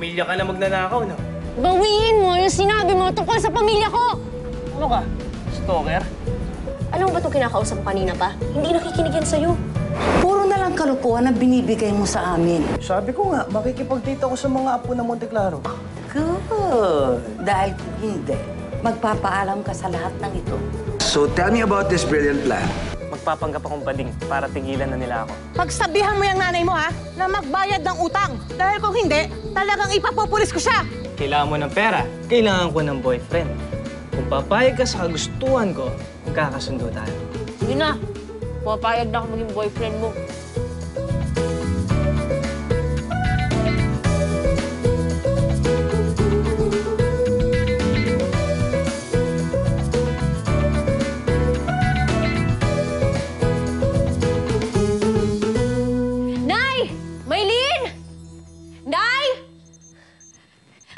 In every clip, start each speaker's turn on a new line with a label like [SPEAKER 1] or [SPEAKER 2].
[SPEAKER 1] pamilya ka na magnanakaw, no?
[SPEAKER 2] Bawiin mo yung sinabi mo tungkol sa pamilya ko!
[SPEAKER 1] Ano ka? Stalker?
[SPEAKER 2] Alam mo ba itong kinakausap mo kanina pa? Hindi nakikinig yan sa'yo.
[SPEAKER 3] Puro na lang kalukuhan ang binibigay mo sa amin.
[SPEAKER 1] Sabi ko nga, makikipag-date ako sa mga apo ng Monteclaro.
[SPEAKER 3] Good. Dahil kung hindi, magpapaalam ka sa lahat ng ito.
[SPEAKER 4] So tell me about this brilliant plan.
[SPEAKER 1] Magpapanggap akong bading para tigilan na nila ako.
[SPEAKER 5] Pagsabihan mo yung nanay mo, ha, na magbayad ng utang. Dahil kung hindi, talagang ipapopulis ko siya.
[SPEAKER 1] Kailangan mo ng pera. Kailangan ko ng boyfriend. Kung papayag ka sa kagustuhan ko, magkakasundo tayo.
[SPEAKER 2] Sige na. Pumapayag na ako maging boyfriend mo. Nay! Maylin! Nay!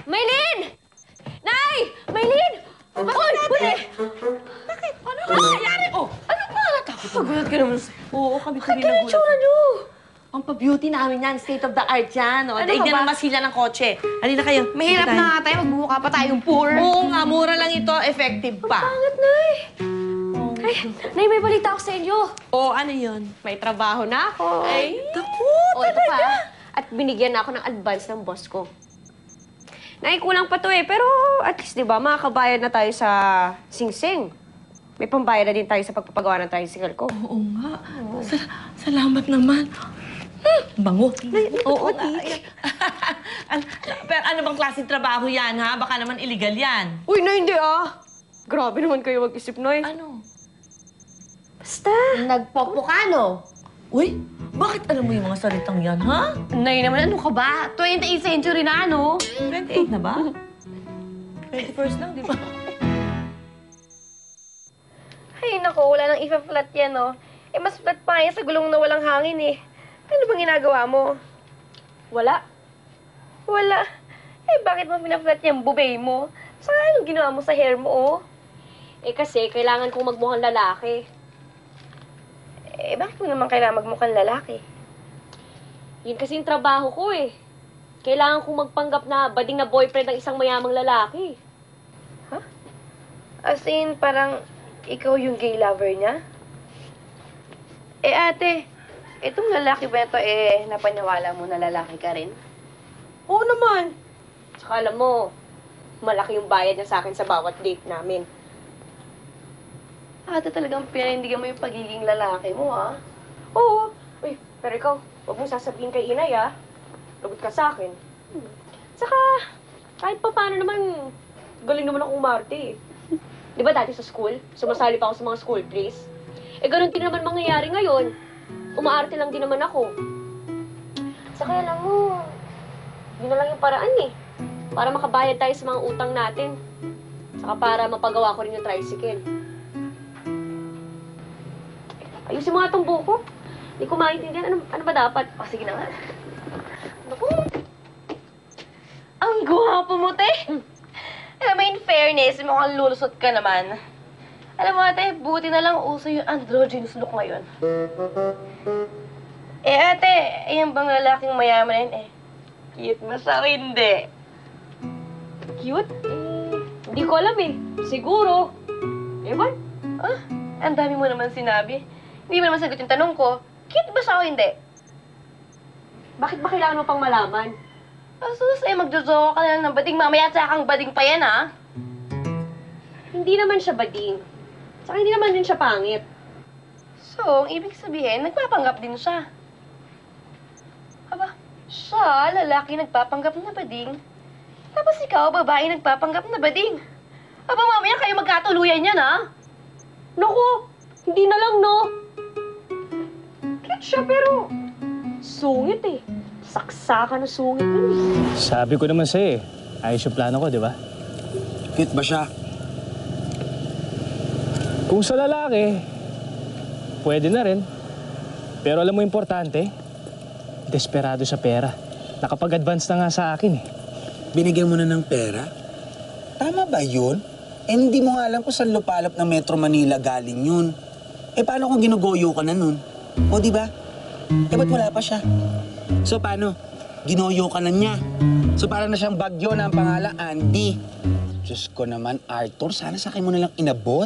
[SPEAKER 2] Maylin! Nay! Maylin! Bakit?
[SPEAKER 5] Bakit? Ano nangyayari? Oh, ano ba?
[SPEAKER 2] Pagulat ka naman sa'yo.
[SPEAKER 5] Oo, kami
[SPEAKER 2] Bakit ganyan tsura niyo?
[SPEAKER 5] Ang pa-beauty namin yan, state of the art yan.
[SPEAKER 2] Ano
[SPEAKER 5] Daig
[SPEAKER 2] ka ba?
[SPEAKER 5] na naman sila ng kotse. Halina kayo.
[SPEAKER 2] Mahirap
[SPEAKER 5] Dito
[SPEAKER 2] na nga tayo. Magmumukha pa tayong poor.
[SPEAKER 5] Oo nga, mura lang ito. Effective pa.
[SPEAKER 2] Pangit, Nay. Ay, Nay, may balita ako sa inyo.
[SPEAKER 5] Oh, ano yun?
[SPEAKER 2] May trabaho na ako.
[SPEAKER 5] Ay, naku,
[SPEAKER 2] O, ito pa. At binigyan na ako ng advance ng boss ko. Nay, kulang pa to eh. Pero at least, di ba, makakabayad na tayo sa Sing-Sing. May pambayad na din tayo sa pagpapagawa ng tricycle ko.
[SPEAKER 5] Oo nga. Salamat naman. Bango. Oo nga. Pero ano bang klaseng trabaho yan, ha? Baka naman illegal yan.
[SPEAKER 2] Uy, Nay, hindi ah. Grabe naman kayo mag-isip, Nay.
[SPEAKER 5] Ano?
[SPEAKER 2] Basta.
[SPEAKER 6] Nagpopukano.
[SPEAKER 5] Uy, bakit alam mo yung mga salitang yan, ha?
[SPEAKER 6] Nay naman, ano ka ba? 28th century na, ano?
[SPEAKER 5] 28 na ba? 21st lang, di ba?
[SPEAKER 6] Ay, nako, wala nang ipa-flat yan, no? Eh, mas flat pa yan sa gulong na walang hangin, eh. Ano bang ginagawa mo?
[SPEAKER 2] Wala.
[SPEAKER 6] Wala. Eh, bakit mo pina-flat yung bubay mo? Saka anong ginawa mo sa hair mo, oh?
[SPEAKER 2] Eh kasi, kailangan kong magmukhang lalaki.
[SPEAKER 6] Eh, bakit mo naman kailangan magmukhang lalaki?
[SPEAKER 2] Yun kasi yung trabaho ko eh. Kailangan kong magpanggap na bading na boyfriend ng isang mayamang lalaki.
[SPEAKER 6] As in, parang ikaw yung gay lover niya? Eh, ate, itong lalaki ba ito, eh, napaniwala mo na lalaki ka rin?
[SPEAKER 2] Oo naman. Tsaka alam mo, malaki yung bayad niya sa akin sa bawat date namin.
[SPEAKER 6] Ate, talagang pinanindigan mo yung pagiging lalaki mo, ha?
[SPEAKER 2] Oo. Uy, pero ikaw, huwag mong sasabihin kay Inay, ah. Lagot ka sa akin. Tsaka, kahit pa paano naman, galing naman akong umarte, eh. Di ba dati sa school, sumasali pa ako sa mga school plays? Eh, ganun din naman mangyayari ngayon. Umaarte lang din naman ako. Tsaka, alam mo, yun na lang yung paraan, eh. Para makabayad tayo sa mga utang natin. Tsaka para mapagawa ko rin yung tricycle. Ayusin mo nga itong buko. Hindi ko maintindihan. Ano ba dapat?
[SPEAKER 6] O, sige na nga. Naku! Ang gwapo mo, te! Alam mo, in fairness, mukhang lulusot ka naman. Alam mo, ate, buti na lang uso yung androgynous look ngayon. Eh, ate, ayan bang lalaking mayaman na yun, eh? Cute ba sa hindi?
[SPEAKER 2] Cute? Hindi ko alam eh. Siguro. Ewan.
[SPEAKER 6] Ah, ang dami mo naman sinabi. Hindi mo naman sagot yung tanong ko. Cute ba siya o hindi?
[SPEAKER 2] Bakit ba kailangan mo pang malaman?
[SPEAKER 6] Sus, eh, magjojowa ka na lang ng bading. Mamaya tsakang bading pa yan, ha?
[SPEAKER 2] Hindi naman siya bading. Saka hindi naman din siya pangit.
[SPEAKER 6] So, ang ibig sabihin, nagpapanggap din siya. Aba, siya, lalaki nagpapanggap na bading. Tapos ikaw, babae nagpapanggap na bading. Aba, mamaya kayo magkatuluyan yan, ha?
[SPEAKER 2] Naku! Hindi na lang, no? Cute siya, pero sungit eh. Saksakan na sungit yun eh.
[SPEAKER 1] Sabi ko naman sa'yo eh. Ayos yung plano ko, di ba?
[SPEAKER 4] Cute ba siya?
[SPEAKER 1] Kung sa lalaki, pwede na rin. Pero alam mo importante, desperado sa pera. Nakapag-advance na nga sa akin eh.
[SPEAKER 4] Binigyan mo na ng pera? Tama ba yun? Eh, hindi mo nga alam kung saan lupalop ng Metro Manila galing yun. Eh, paano kung ginugoyo ka na nun? O, di ba? Eh, ba't wala pa siya? So, paano? Ginoyo ka na niya. So para na siyang bagyo na ang pangalan, Andy. Diyos ko naman, Arthur, sana sa akin mo nalang inabot.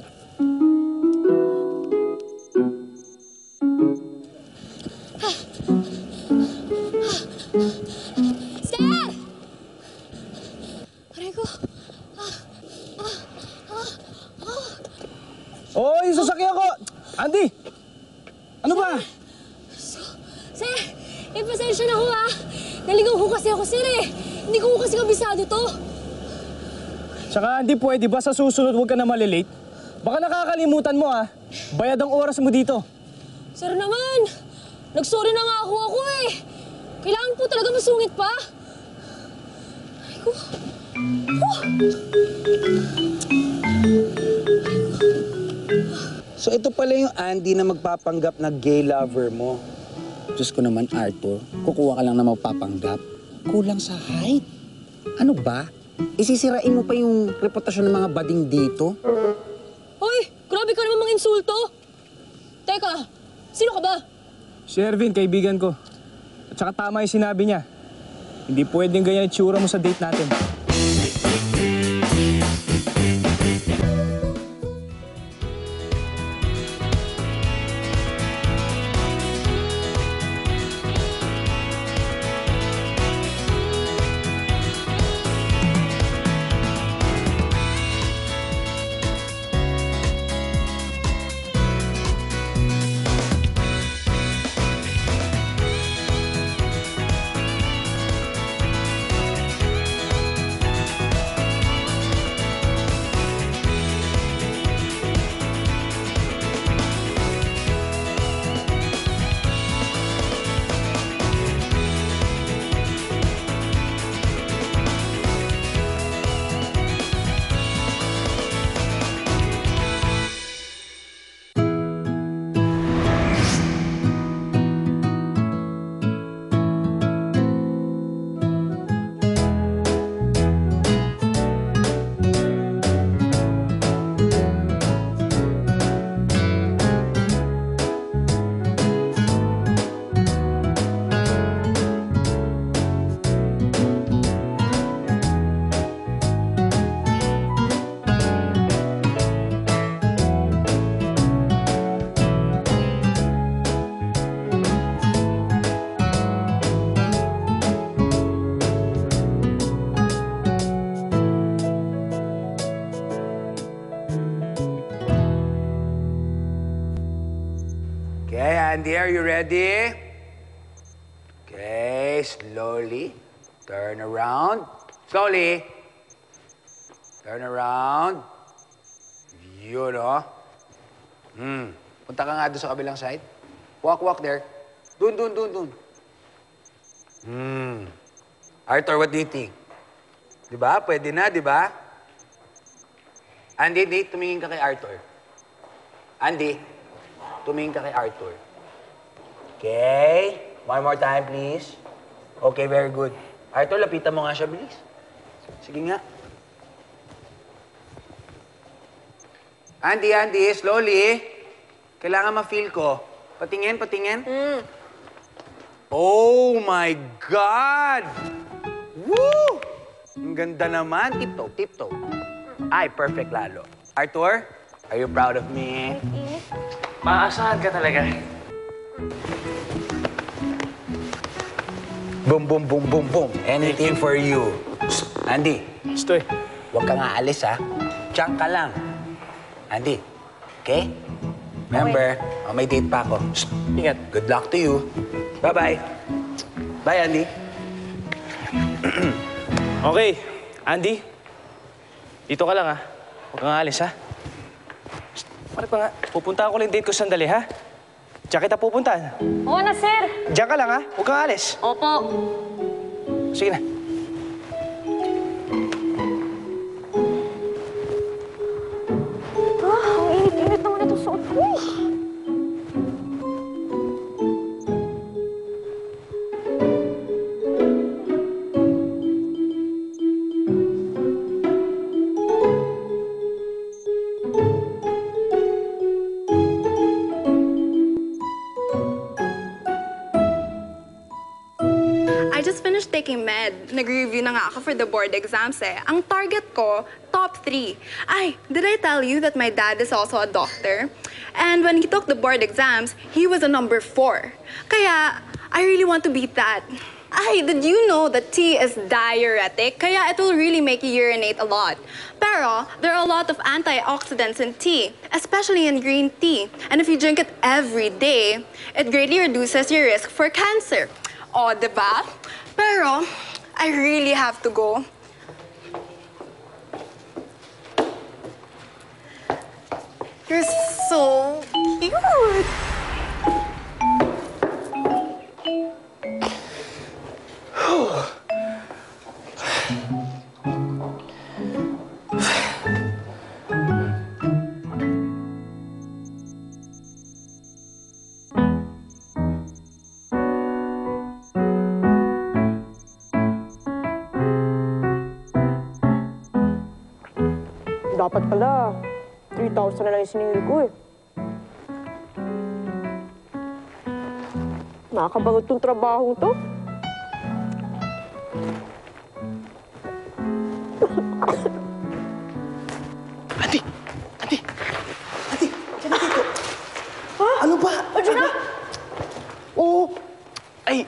[SPEAKER 2] Sir! Aray ko.
[SPEAKER 1] Oh, yung sasakyan ko! Andy! Ano ba?
[SPEAKER 2] Sir, pasensya na ho ah. Naligaw ho kasi ako, sir eh. Hindi ko ho kasi kabisado to.
[SPEAKER 1] Tsaka Andy, pwede ba sa susunod huwag ka na malilate? Baka nakakalimutan mo ah. Bayad ang oras mo dito.
[SPEAKER 2] Sir naman, nagsorry na nga ako eh. Kailangan po talaga masungit pa. Ay ko.
[SPEAKER 4] So ito pala yung Andy na magpapanggap na gay lover mo. Diyos ko naman, Arthur, kukuha ka lang na magpapanggap. Kulang sa height. Ano ba? Isisirain mo pa yung reputasyon ng mga bading dito?
[SPEAKER 2] Hoy, grabe ka naman mga insulto. Teka, sino ka ba?
[SPEAKER 1] Si Ervin, kaibigan ko. At saka tama yung sinabi niya. Hindi pwedeng ganyan itsura mo sa date natin.
[SPEAKER 4] Okay, Andy, are you ready? Okay, slowly. Turn around. Slowly. Turn around. Yun, oh. Punta ka nga doon sa kabilang side. Walk there. Dun. Arthur, what do you think? Diba? Pwede na, diba? Andy, tumingin ka kay Arthur. Andy, tumingin ka kay Arthur. Okay. One more time, please. Okay, very good. Arthur, lapitan mo nga siya, bilis. Sige nga. Andy, slowly. Kailangan ma-feel ko. Patingin. Oh my God! Woo! Ang ganda naman. Tiptoe. Ay, perfect lalo. Arthur, are you proud of me?
[SPEAKER 1] Maasahan ka talaga.
[SPEAKER 4] Boom. Anything for you. Andy,
[SPEAKER 1] Stoy.
[SPEAKER 4] huwag kang aalis, ha? Diyan ka lang. Andy, okay? Remember, may date pa ako.
[SPEAKER 1] Ingat.
[SPEAKER 4] Good luck to you. Bye-bye. Bye, Andy.
[SPEAKER 1] Okay, Andy. Dito ka lang, ha? Huwag kang aalis, ha? Ano pa nga? Pupunta ako lang date ko sandali, ha? Diyan kita pupuntahan.
[SPEAKER 2] Oo na, sir.
[SPEAKER 1] Diyan ka lang, ha? Huwag kang aalis.
[SPEAKER 2] Opo.
[SPEAKER 1] Sige na.
[SPEAKER 2] Ang init-init naman itong suot ko.
[SPEAKER 7] Lucky Med. Nag-review na nga ako for the board exams eh. Ang target ko, top 3. Ay, did I tell you that my dad is also a doctor? And when he took the board exams, he was a number 4. Kaya, I really want to beat that. Ay, did you know that tea is diuretic? Kaya it will really make you urinate a lot. Pero, there are a lot of antioxidants in tea, especially in green tea. And if you drink it every day, it greatly reduces your risk for cancer. O, diba? Pero, I really have to go. You're so cute.
[SPEAKER 2] Dapat pala, 3,000 na lang yung siningil ko eh. Nakakabagot tong trabahong to.
[SPEAKER 4] Ate! Ate! Ate! Diyan na dito! Ano ba?
[SPEAKER 2] Diyan na!
[SPEAKER 4] Oo! Ay!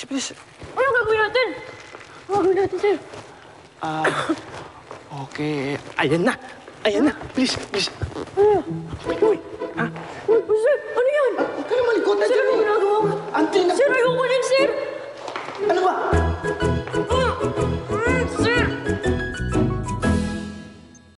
[SPEAKER 4] Bilis!
[SPEAKER 2] Ano gagawin natin? Ano gagawin natin, sir?
[SPEAKER 4] Okay. Ayan na! Ayan na! Bilis! Bilis! Uy! Ha?
[SPEAKER 2] Sir, ano yan?
[SPEAKER 4] Huwag ka na malikot!
[SPEAKER 2] Sir, ano ginagawa mo?
[SPEAKER 4] Ante na!
[SPEAKER 2] Sir, ayoko yan, sir!
[SPEAKER 4] Ano ba?